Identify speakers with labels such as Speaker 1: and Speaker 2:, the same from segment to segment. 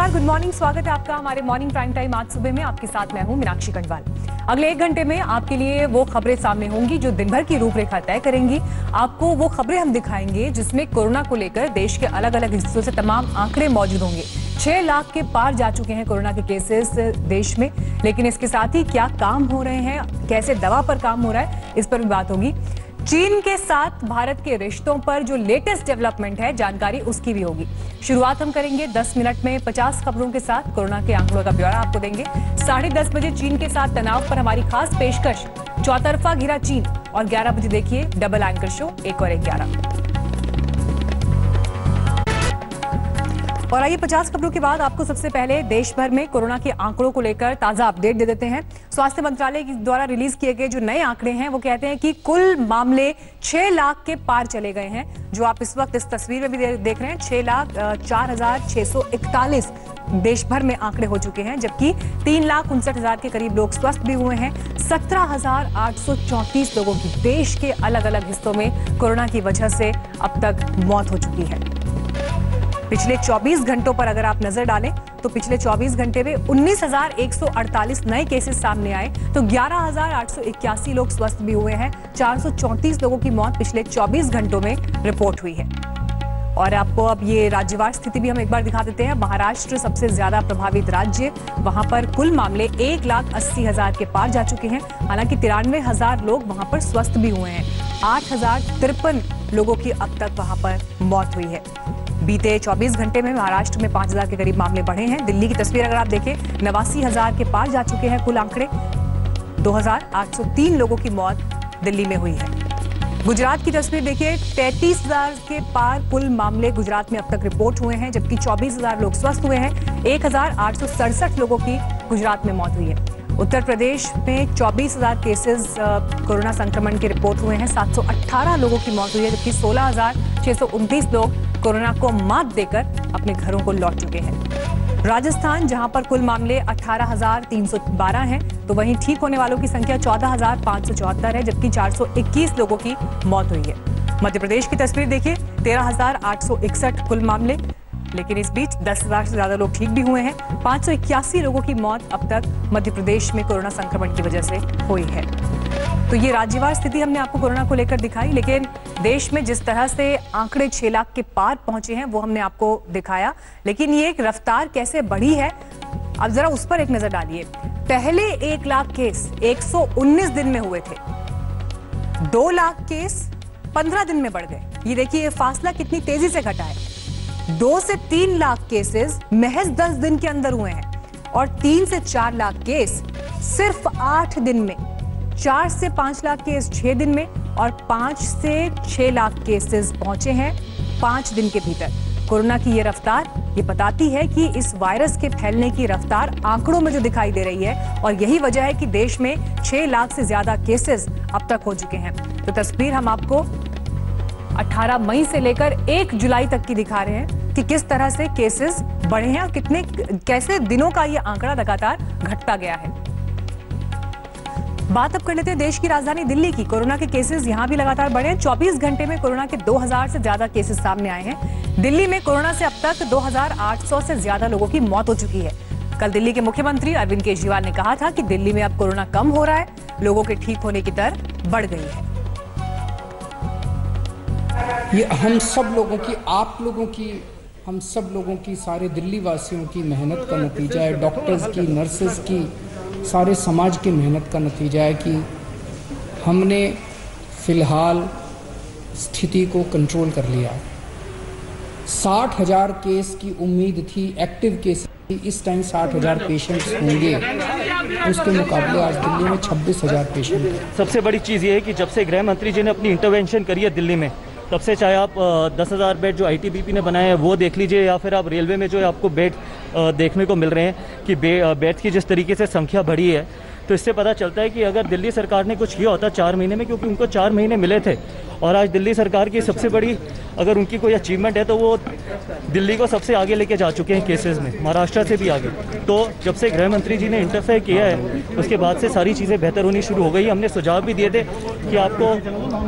Speaker 1: नमस्कार, good morning. स्वागत है आपका हमारे मॉर्निंग प्राइम टाइम आज सुबह में। आपके साथ मैं हूं मीनाक्षी कंडवाल। अगले 1 घंटे में आपके लिए वो खबरें सामने होंगी जो दिन भर की रूपरेखा तय करेंगी। आपको वो खबरें हम दिखाएंगे जिसमें कोरोना को लेकर देश के अलग अलग हिस्सों से तमाम आंकड़े मौजूद होंगे। 6 लाख के पार जा चुके हैं कोरोना के केसेस देश में, लेकिन इसके साथ ही क्या काम हो रहे हैं, कैसे दवा पर काम हो रहा है, इस पर भी बात होगी। चीन के साथ भारत के रिश्तों पर जो लेटेस्ट डेवलपमेंट है, जानकारी उसकी भी होगी। शुरुआत हम करेंगे 10 मिनट में 50 खबरों के साथ। कोरोना के आंकड़ों का ब्यौरा आपको देंगे। 10:30 बजे चीन के साथ तनाव पर हमारी खास पेशकश, चौतरफा घिरा चीन। और 11 बजे देखिए डबल एंकर शो 1 और 11। और आइए 50 खबरों के बाद आपको सबसे पहले देश भर में कोरोना के आंकड़ों को लेकर ताजा अपडेट दे देते हैं। स्वास्थ्य मंत्रालय द्वारा रिलीज किए गए जो नए आंकड़े हैं वो कहते हैं कि कुल मामले 6 लाख के पार चले गए हैं, जो आप इस वक्त इस तस्वीर में भी देख रहे हैं। 6,04,641 देश भर में आंकड़े हो चुके हैं, जबकि 3,59,000 के करीब लोग स्वस्थ भी हुए हैं। 17,834 लोगों की देश के अलग अलग हिस्सों में कोरोना की वजह से अब तक मौत हो चुकी है। पिछले 24 घंटों पर अगर आप नजर डालें तो पिछले 24 घंटे में 19,148 नए केसेस सामने आए, तो 11,881 लोग स्वस्थ भी हुए हैं। 434 लोगों की मौत पिछले 24 घंटों में रिपोर्ट हुई है। और आपको अब ये राज्यवार स्थिति भी हम एक बार दिखा देते हैं। महाराष्ट्र सबसे ज्यादा प्रभावित राज्य, वहां पर कुल मामले 1,80,000 के पार जा चुके हैं। हालांकि 93,000 लोग वहां पर स्वस्थ भी हुए हैं। 8,053 लोगों की अब तक वहां पर मौत हुई है। बीते 24 घंटे में महाराष्ट्र में 5,000 के करीब मामले बढ़े हैं। दिल्ली की तस्वीर अगर आप देखें, 89,000 के पार जा चुके हैं कुल आंकड़े। 2,803 लोगों की मौत दिल्ली में हुई है। गुजरात की तस्वीर देखिए, 33,000 के पार कुल मामले गुजरात में अब तक रिपोर्ट हुए हैं, जबकि 24,000 लोग स्वस्थ हुए हैं। 1,867 लोगों की गुजरात में मौत हुई है। उत्तर प्रदेश में 24,000 केसेस कोरोना संक्रमण के रिपोर्ट हुए हैं। 718 लोगों की मौत हुई है, जबकि 16,629 लोग कोरोना को मात देकर अपने घरों को लौट चुके हैं। राजस्थान, जहां पर कुल मामले 18,312 हैं, तो वहीं ठीक होने वालों की संख्या 14,574 है, जबकि 421 लोगों की मौत हुई है। मध्य प्रदेश की तस्वीर देखिए, 13,861 कुल मामले, लेकिन इस बीच 10,000 से ज्यादा लोग ठीक भी हुए हैं। 581 लोगों की मौत अब तक मध्य प्रदेश में कोरोना संक्रमण की वजह से हुई है। तो ये राज्यवार स्थिति हमने आपको कोरोना को लेकर दिखाई, लेकिन देश में जिस तरह से आंकड़े 6 लाख के पार पहुंचे हैं वो हमने आपको दिखाया, लेकिन ये एक रफ्तार कैसे बढ़ी है, अब जरा उस पर एक नजर डालिए। पहले 1 लाख केस 119 दिन में हुए थे, 2 लाख केस 15 दिन में बढ़ गए। ये देखिए ये फासला कितनी तेजी से घटा है। 2 से 3 लाख केसेस महज 10 दिन के अंदर हुए हैं, और 3 से 4 लाख केस सिर्फ 8 दिन में। 4 से 5 लाख केस 6 दिन में, और 5 से 6 लाख केसेस पहुंचे हैं 5 दिन के भीतर। कोरोना की ये रफ्तार ये बताती है कि इस वायरस के फैलने की रफ्तार आंकड़ों में जो दिखाई दे रही है, और यही वजह है कि देश में 6 लाख से ज्यादा केसेस अब तक हो चुके हैं। तो तस्वीर हम आपको 18 मई से लेकर 1 जुलाई तक की दिखा रहे हैं कि किस तरह से केसेस बढ़े हैं और कैसे दिनों का ये आंकड़ा लगातार घटता गया है। बात अब कर लेते हैं देश की राजधानी दिल्ली की। कोरोना के केसेस यहां भी लगातार बढ़े हैं। 24 घंटे में कोरोना के 2,000 से ज्यादा केसेस सामने आए हैं। दिल्ली में कोरोना से अब तक 2,800 से ज्यादा लोगों की मौत हो चुकी है। कल दिल्ली के मुख्यमंत्री अरविंद केजरीवाल ने कहा था कि दिल्ली में अब कोरोना कम हो रहा है, लोगों के ठीक होने की दर बढ़ गई है।
Speaker 2: ये हम सब लोगों की, आप लोगों की, हम सब लोगों की, सारे दिल्ली वासियों की मेहनत का नतीजा है। डॉक्टर्स की, नर्सेज की, सारे समाज की मेहनत का नतीजा है कि हमने फिलहाल स्थिति को कंट्रोल कर लिया। 60,000 केस की उम्मीद थी, एक्टिव केस इस टाइम 60,000 पेशेंट्स होंगे, उसके मुकाबले आज दिल्ली में 26,000 पेशेंट हैं।
Speaker 3: सबसे बड़ी चीज़ ये है कि जब से गृह मंत्री जी ने अपनी इंटरवेंशन करी है दिल्ली में, तब से चाहे आप 10,000 बेड जो आईटीबीपी ने बनाए हैं वो देख लीजिए, या फिर आप रेलवे में जो आपको बेड देखने को मिल रहे हैं कि बेड्स की जिस तरीके से संख्या बढ़ी है, तो इससे पता चलता है कि अगर दिल्ली सरकार ने कुछ किया होता 4 महीने में, क्योंकि उनको 4 महीने मिले थे और आज दिल्ली सरकार की सबसे बड़ी अगर उनकी कोई अचीवमेंट है तो वो दिल्ली को सबसे आगे लेके जा चुके हैं केसेस में, महाराष्ट्र से भी आगे। तो जब से गृह मंत्री जी ने इंटरफेयर किया है उसके बाद से सारी चीज़ें बेहतर होनी शुरू हो गई। हमने सुझाव भी दिए थे कि आपको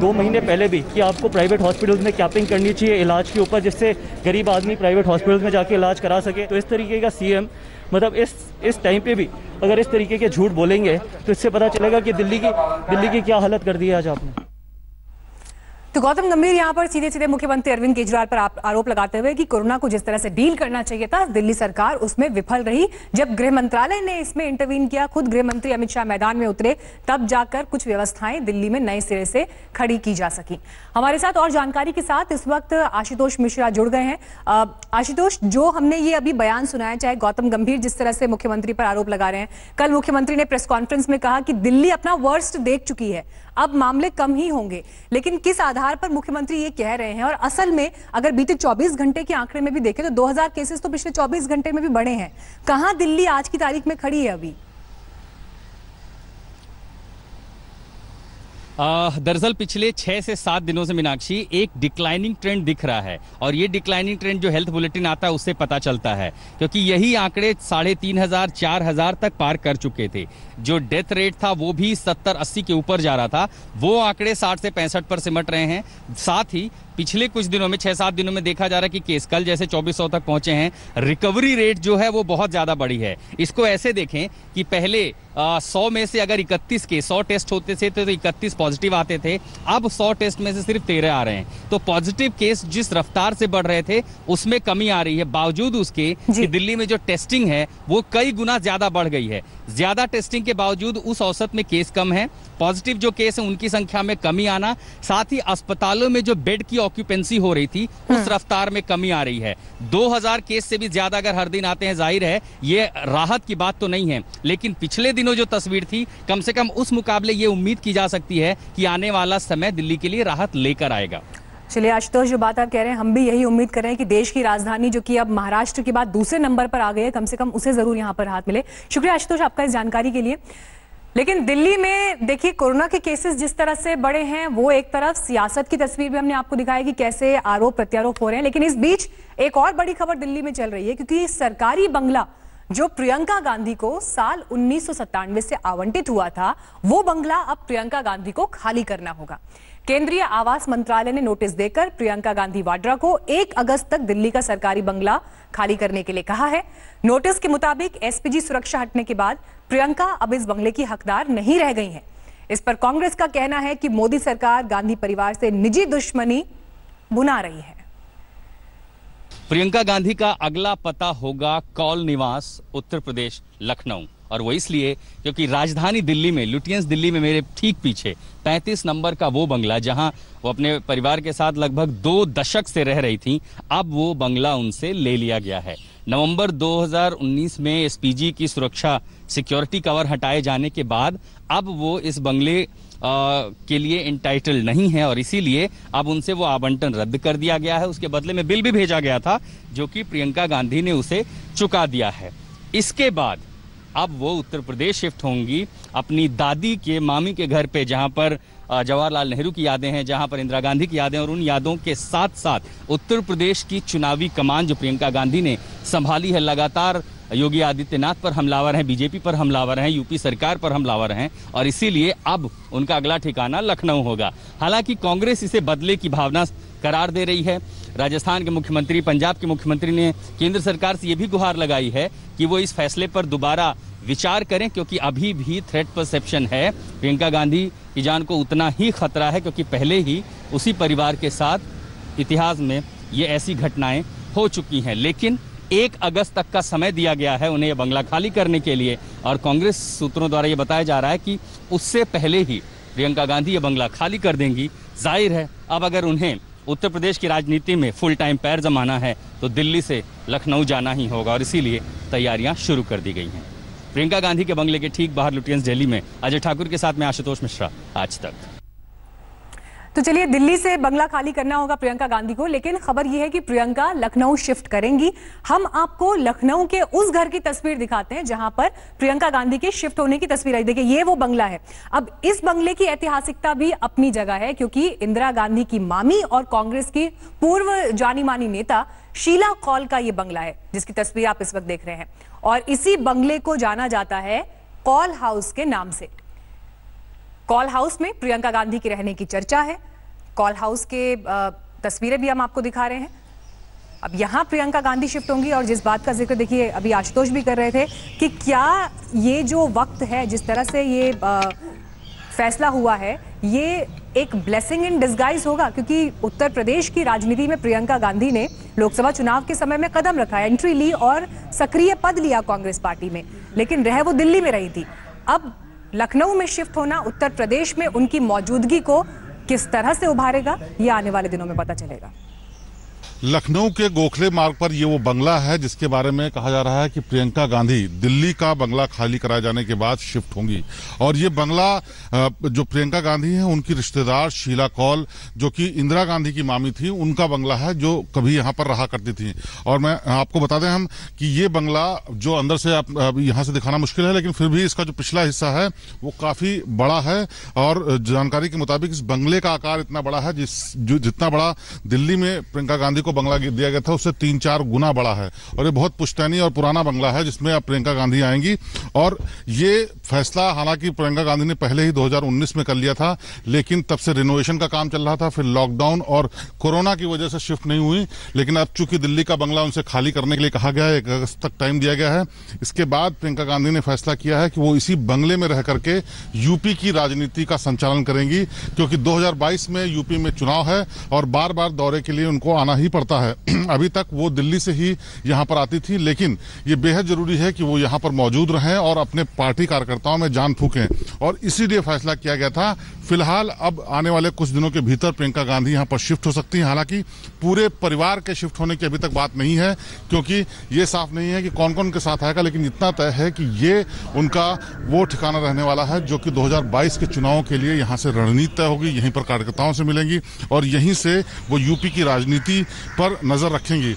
Speaker 3: 2 महीने पहले भी कि आपको प्राइवेट हॉस्पिटल्स में कैपिंग करनी चाहिए इलाज के ऊपर, जिससे गरीब आदमी प्राइवेट हॉस्पिटल्स में जाके इलाज करा सके। तो इस तरीके का सीएम मतलब इस टाइम पे भी अगर इस तरीके के झूठ बोलेंगे तो इससे पता चलेगा कि दिल्ली की क्या हालत कर दी है आज आपने।
Speaker 1: तो गौतम गंभीर यहां पर सीधे सीधे मुख्यमंत्री अरविंद केजरीवाल पर आरोप लगाते हुए कि कोरोना को जिस तरह से डील करना चाहिए था दिल्ली सरकार उसमें विफल रही। जब गृह मंत्रालय ने इसमें इंटरवीन किया, खुद गृह मंत्री अमित शाह मैदान में उतरे, तब जाकर कुछ व्यवस्थाएं दिल्ली में नए सिरे से खड़ी की जा सकी। हमारे साथ और जानकारी के साथ इस वक्त आशुतोष मिश्रा जुड़ गए हैं। आशुतोष, जो हमने ये अभी बयान सुनाया, चाहे गौतम गंभीर जिस तरह से मुख्यमंत्री पर आरोप लगा रहे हैं, कल मुख्यमंत्री ने प्रेस कॉन्फ्रेंस में कहा कि दिल्ली अपना वर्स्ट देख चुकी है, अब मामले कम ही होंगे, लेकिन किस आधार पर मुख्यमंत्री ये कह रहे हैं? और असल में अगर बीते 24 घंटे के आंकड़े में भी देखें तो 2000 केसेस तो पिछले 24 घंटे में भी बढ़े हैं। कहां दिल्ली आज की तारीख में खड़ी है अभी?
Speaker 4: दरअसल पिछले 6 से 7 दिनों से मीनाक्षी एक डिक्लाइनिंग ट्रेंड दिख रहा है, और ये डिक्लाइनिंग ट्रेंड जो हेल्थ बुलेटिन आता है उससे पता चलता है, क्योंकि यही आंकड़े 3500 4000 तक पार कर चुके थे। जो डेथ रेट था वो भी 70-80 के ऊपर जा रहा था, वो आंकड़े 60 से 65 पर सिमट रहे हैं। साथ ही पिछले कुछ दिनों में 6-7 दिनों में देखा जा रहा है कि केस कल जैसे 2400 तक पहुंचे हैं। रिकवरी रेट जो है वो बहुत ज्यादा बढ़ी है। इसको ऐसे देखें कि पहले 100 में से अगर 31 के 100 टेस्ट होते थे तो 31 पॉजिटिव आते थे, अब 100 टेस्ट में से सिर्फ 13 आ रहे हैं। तो पॉजिटिव केस जिस रफ्तार से बढ़ रहे थे उसमें कमी आ रही है, बावजूद उसके कि दिल्ली में जो टेस्टिंग है वो कई गुना ज्यादा बढ़ गई है। ज्यादा टेस्टिंग के बावजूद उस औसत में केस कम है, पॉजिटिव जो केस है उनकी संख्या में कमी आना, साथ ही अस्पतालों में जो बेड की ऑक्यूपेंसी हो रही थी उस रफ्तार में कमी आ रही है। 2000 केस से भी ज्यादा अगर हर दिन आते हैं, जाहिर है ये राहत की बात तो नहीं है, लेकिन पिछले दिनों जो तस्वीर थी कम से कम उस मुकाबले ये उम्मीद की जा सकती है कि आने वाला समय दिल्ली के लिए राहत लेकर आएगा।
Speaker 1: चलिए आशुतोष, जो बात आप कह रहे हैं हम भी यही उम्मीद कर रहे हैं कि देश की राजधानी जो कि अब महाराष्ट्र के बाद दूसरे नंबर पर आ गई है, कम से कम उसे जरूर यहां पर राहत मिले। शुक्रिया आशुतोष आपका इस जानकारी के लिए। लेकिन दिल्ली में देखिए कोरोना के केसेस जिस तरह से बढ़े हैं, वो एक तरफ सियासत की तस्वीर भी हमने आपको दिखाई कि कैसे आरोप प्रत्यारोप हो रहे हैं, लेकिन इस बीच एक और बड़ी खबर दिल्ली में चल रही है, क्योंकि सरकारी बंगला जो प्रियंका गांधी को साल 1997 से आवंटित हुआ था, वो बंगला अब प्रियंका गांधी को खाली करना होगा। केंद्रीय आवास मंत्रालय ने नोटिस देकर प्रियंका गांधी वाड्रा को 1 अगस्त तक दिल्ली का सरकारी बंगला खाली करने के लिए कहा है। नोटिस के मुताबिक एसपीजी सुरक्षा हटने के बाद प्रियंका अब इस बंगले की हकदार नहीं रह गई हैं। इस पर कांग्रेस का कहना है कि मोदी सरकार गांधी परिवार से निजी दुश्मनी बुना रही है।
Speaker 4: प्रियंका गांधी का अगला पता होगा कौल निवास, उत्तर प्रदेश, लखनऊ, और वो इसलिए क्योंकि राजधानी दिल्ली में, लुटियंस दिल्ली में मेरे ठीक पीछे 35 नंबर का वो बंगला जहां वो अपने परिवार के साथ लगभग 2 दशक से रह रही थी, अब वो बंगला उनसे ले लिया गया है। नवंबर 2019 में एसपीजी की सुरक्षा सिक्योरिटी कवर हटाए जाने के बाद अब वो इस बंगले के लिए इंटाइटल नहीं है, और इसीलिए अब उनसे वो आवंटन रद्द कर दिया गया है। उसके बदले में बिल भी भेजा गया था जो कि प्रियंका गांधी ने उसे चुका दिया है। इसके बाद अब वो उत्तर प्रदेश शिफ्ट होंगी अपनी दादी के मामी के घर पे, जहां पर जवाहरलाल नेहरू की यादें हैं, जहां पर इंदिरा गांधी की यादें, और उन यादों के साथ साथ उत्तर प्रदेश की चुनावी कमान जो प्रियंका गांधी ने संभाली है, लगातार योगी आदित्यनाथ पर हमलावर हैं, बीजेपी पर हमलावर हैं, यूपी सरकार पर हमलावर हैं, और इसीलिए अब उनका अगला ठिकाना लखनऊ होगा। हालांकि कांग्रेस इसे बदले की भावना करार दे रही है। राजस्थान के मुख्यमंत्री, पंजाब के मुख्यमंत्री ने केंद्र सरकार से यह भी गुहार लगाई है कि वो इस फैसले पर दोबारा विचार करें, क्योंकि अभी भी थ्रेट परसेप्शन है। प्रियंका गांधी की जान को उतना ही खतरा है, क्योंकि पहले ही उसी परिवार के साथ इतिहास में ये ऐसी घटनाएं हो चुकी हैं। लेकिन 1 अगस्त तक का समय दिया गया है उन्हें यह बंगला खाली करने के लिए, और कांग्रेस सूत्रों द्वारा यह बताया जा रहा है कि उससे पहले ही प्रियंका गांधी यह बंगला खाली कर देंगी। जाहिर है अब अगर उन्हें उत्तर प्रदेश की राजनीति में फुल टाइम पैर जमाना है तो दिल्ली से लखनऊ जाना ही होगा, और इसीलिए तैयारियां शुरू कर दी गई हैं। प्रियंका गांधी के बंगले के ठीक बाहर लुटियंस दिल्ली में अजय ठाकुर के साथ मैं आशुतोष मिश्रा, आज तक।
Speaker 1: तो चलिए, दिल्ली से बंगला खाली करना होगा प्रियंका गांधी को, लेकिन खबर यह है कि प्रियंका लखनऊ शिफ्ट करेंगी। हम आपको लखनऊ के उस घर की तस्वीर दिखाते हैं जहां पर प्रियंका गांधी के शिफ्ट होने की तस्वीर आई। देखिए, ये वो बंगला है। अब इस बंगले की ऐतिहासिकता भी अपनी जगह है, क्योंकि इंदिरा गांधी की मामी और कांग्रेस की पूर्व जानी मानी नेता शीला कौल का ये बंगला है, जिसकी तस्वीर आप इस वक्त देख रहे हैं। और इसी बंगले को जाना जाता है कौल हाउस के नाम से। कौल हाउस में प्रियंका गांधी के रहने की चर्चा है। कौल हाउस के तस्वीरें भी हम आपको दिखा रहे हैं। अब यहां प्रियंका गांधी शिफ्ट होंगी। और जिस बात का जिक्र, देखिए, अभी आशुतोष भी कर रहे थे कि क्या ये जो वक्त है, जिस तरह से ये फैसला हुआ है, ये एक ब्लेसिंग इन डिस्गाइज होगा, क्योंकि उत्तर प्रदेश की राजनीति में प्रियंका गांधी ने लोकसभा चुनाव के समय में कदम रखा, एंट्री ली और सक्रिय पद लिया कांग्रेस पार्टी में, लेकिन रह वो दिल्ली में रही थी। अब लखनऊ में शिफ्ट होना उत्तर प्रदेश में उनकी मौजूदगी को किस तरह से उभारेगा, ये आने वाले दिनों में पता चलेगा।
Speaker 5: लखनऊ के गोखले मार्ग पर ये वो बंगला है जिसके बारे में कहा जा रहा है कि प्रियंका गांधी दिल्ली का बंगला खाली कराए जाने के बाद शिफ्ट होंगी। और ये बंगला जो प्रियंका गांधी है, उनकी रिश्तेदार शीला कौल, जो कि इंदिरा गांधी की मामी थी, उनका बंगला है, जो कभी यहाँ पर रहा करती थी। और मैं आपको बता दें हम कि ये बंगला जो अंदर से आप यहाँ से दिखाना मुश्किल है, लेकिन फिर भी इसका जो पिछला हिस्सा है वो काफी बड़ा है। और जानकारी के मुताबिक इस बंगले का आकार इतना बड़ा है जितना बड़ा दिल्ली में प्रियंका गांधी बंगला दिया गया था उससे 3-4 गुना बड़ा है। और ये बहुत पुश्तैनी और पुराना बंगला है जिसमें अब प्रियंका गांधी आएंगी। और ये फैसला हालांकि प्रियंका गांधी ने पहले ही 2019 में कर लिया था, लेकिन तब से रिनोवेशन का काम चल रहा था, फिर लॉकडाउन और कोरोना की वजह से शिफ्ट नहीं हुई। लेकिन अब चूंकि दिल्ली का बंगला उनसे खाली करने के लिए कहा गया है, 1 अगस्त तक टाइम दिया गया है, इसके बाद प्रियंका गांधी ने फैसला किया है कि वो इसी बंगले में रह करके यूपी की राजनीति का संचालन करेंगी, क्योंकि 2022 में यूपी में चुनाव है और बार बार दौरे के लिए उनको आना ही पड़ता है। अभी तक वो दिल्ली से ही यहाँ पर आती थी, लेकिन ये बेहद जरूरी है कि वो यहाँ पर मौजूद रहें और अपने पार्टी कार्यकर्ताओं में जान फूकें, और इसीलिए फैसला किया गया था। फिलहाल अब आने वाले कुछ दिनों के भीतर प्रियंका गांधी यहाँ पर शिफ्ट हो सकती हैं। हालांकि पूरे परिवार के शिफ्ट होने की अभी तक बात नहीं है, क्योंकि ये साफ नहीं है कि कौन कौन के साथ आएगा, लेकिन इतना तय है कि ये उनका वो ठिकाना रहने वाला है जो कि 2022 के चुनाव के लिए यहाँ से रणनीति तय होगी, यहीं पर कार्यकर्ताओं से मिलेंगी और यहीं से वो यूपी की राजनीति पर नजर रखेंगी।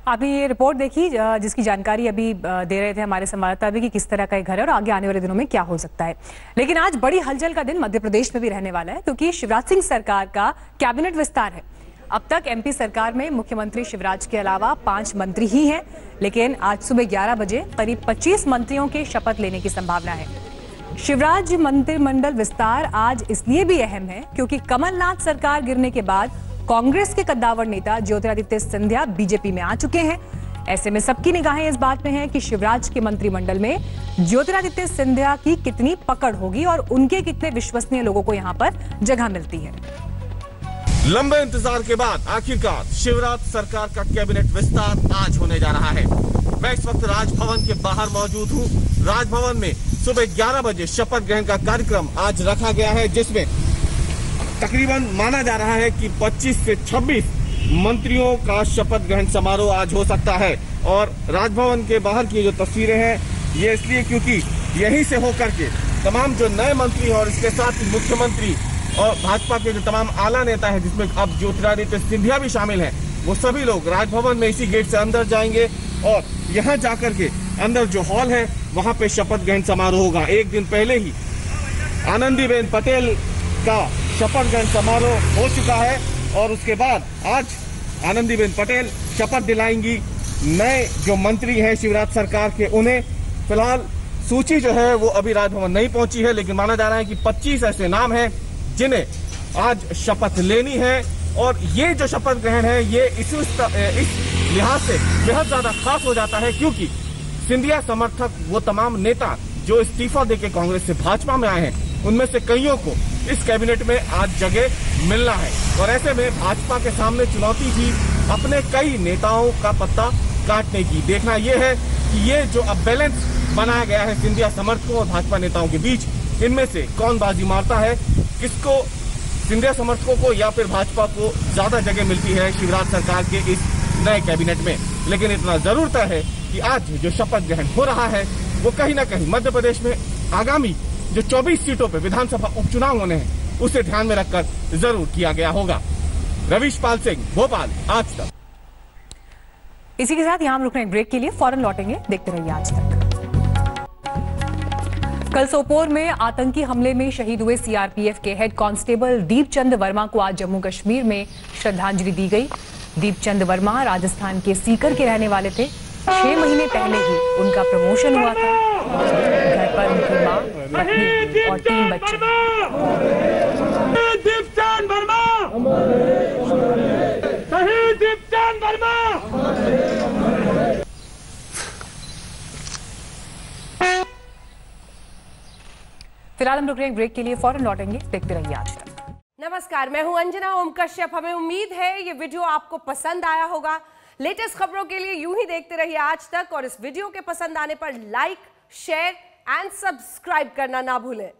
Speaker 1: आपने ये रिपोर्ट देखी जिसकी जानकारी अभी दे रहे थे हमारे संवाददाता भी कि किस तरह का एक घर है और आगे आने वाले दिनों में क्या हो सकता है। लेकिन आज बड़ी हलचल का दिन मध्य प्रदेश में भी रहने वाला है, क्योंकि शिवराज सिंह सरकार का कैबिनेट विस्तार है। अब तक एमपी सरकार में मुख्यमंत्री शिवराज के अलावा 5 मंत्री ही हैं, लेकिन आज सुबह 11 बजे करीब 25 मंत्रियों के शपथ लेने की संभावना है। शिवराज मंत्रिमंडल विस्तार आज इसलिए भी अहम है क्योंकि कमलनाथ सरकार गिरने के बाद कांग्रेस के कद्दावर नेता ज्योतिरादित्य सिंधिया बीजेपी में आ चुके हैं। ऐसे में सबकी निगाहें इस बात में हैं कि शिवराज के मंत्रिमंडल में ज्योतिरादित्य सिंधिया की कितनी पकड़ होगी और उनके कितने विश्वसनीय लोगों को यहां पर जगह मिलती है।
Speaker 6: लंबे इंतजार के बाद आखिरकार शिवराज सरकार का कैबिनेट विस्तार आज होने जा रहा है। मैं इस वक्त राजभवन के बाहर मौजूद हूं। राजभवन में सुबह 11 बजे शपथ ग्रहण का कार्यक्रम आज रखा गया है, जिसमें तकरीबन माना जा रहा है कि 25 से 26 मंत्रियों का शपथ ग्रहण समारोह आज हो सकता है। और राजभवन के बाहर की जो तस्वीरें हैं ये इसलिए क्योंकि यहीं से होकर के तमाम जो नए मंत्री और इसके साथ ही मुख्यमंत्री और भाजपा के जो तमाम आला नेता हैं, जिसमें अब ज्योतिरादित्य सिंधिया भी शामिल हैं, वो सभी लोग राजभवन में इसी गेट से अंदर जाएंगे और यहाँ जाकर के अंदर जो हॉल है वहाँ पे शपथ ग्रहण समारोह होगा। एक दिन पहले ही आनंदीबेन पटेल का शपथ ग्रहण समारोह हो चुका है और उसके बाद आज आनंदीबेन पटेल शपथ दिलाएंगी नए जो मंत्री हैं शिवराज सरकार के। उन्हें फिलहाल सूची जो है वो अभी राजभवन नहीं पहुंची है, लेकिन माना जा रहा है कि 25 ऐसे नाम हैं जिन्हें आज शपथ लेनी है। और ये जो शपथ ग्रहण है ये इस लिहाज से बेहद ज्यादा खास हो जाता है क्योंकि सिंधिया समर्थक वो तमाम नेता जो इस्तीफा देके कांग्रेस से भाजपा में आए हैं, उनमें से कईयों को इस कैबिनेट में आज जगह मिलना है। और ऐसे में भाजपा के सामने चुनौती थी अपने कई नेताओं का पत्ता काटने की। देखना यह है कि ये जो अब बैलेंस बनाया गया है सिंधिया समर्थकों और भाजपा नेताओं के बीच, इनमें से कौन बाजी मारता है, किसको सिंधिया समर्थकों को या फिर भाजपा को ज्यादा जगह मिलती है शिवराज सरकार के इस नए कैबिनेट में। लेकिन इतना जरूर तय है कि आज जो शपथ ग्रहण हो रहा है वो कहीं ना कहीं मध्य प्रदेश में आगामी जो 24 सीटों पे विधानसभा उपचुनाव होने हैं उसे ध्यान में रखकर जरूर किया गया होगा। रवीश पाल सिंह, भोपाल, आज तक।
Speaker 1: इसी के साथ यहां हम रुक रहे हैं ब्रेक के लिए, फौरन लौटेंगे, देखते रहिए आज तक। कल सोपोर में आतंकी हमले में शहीद हुए सीआरपीएफ के हेड कांस्टेबल दीपचंद वर्मा को आज जम्मू कश्मीर में श्रद्धांजलि दी गई। दीपचंद वर्मा राजस्थान के सीकर के रहने वाले थे। 6 महीने पहले ही उनका प्रमोशन हुआ था। घर पर उनकी मां, पत्नी और 3 बच्चे।
Speaker 7: दीपचंद वर्मा, शहीद दीपचंद वर्मा।
Speaker 1: फिलहाल हम रुक रहे हैं ब्रेक के लिए, फौरन लौटेंगे, देखते रहिए आज तक।
Speaker 8: नमस्कार, मैं हूं अंजना ओम कश्यप। हमें उम्मीद है ये वीडियो आपको पसंद आया होगा। लेटेस्ट खबरों के लिए यूं ही देखते रहिए आज तक, और इस वीडियो के पसंद आने पर लाइक, शेयर एंड सब्सक्राइब करना ना भूलें।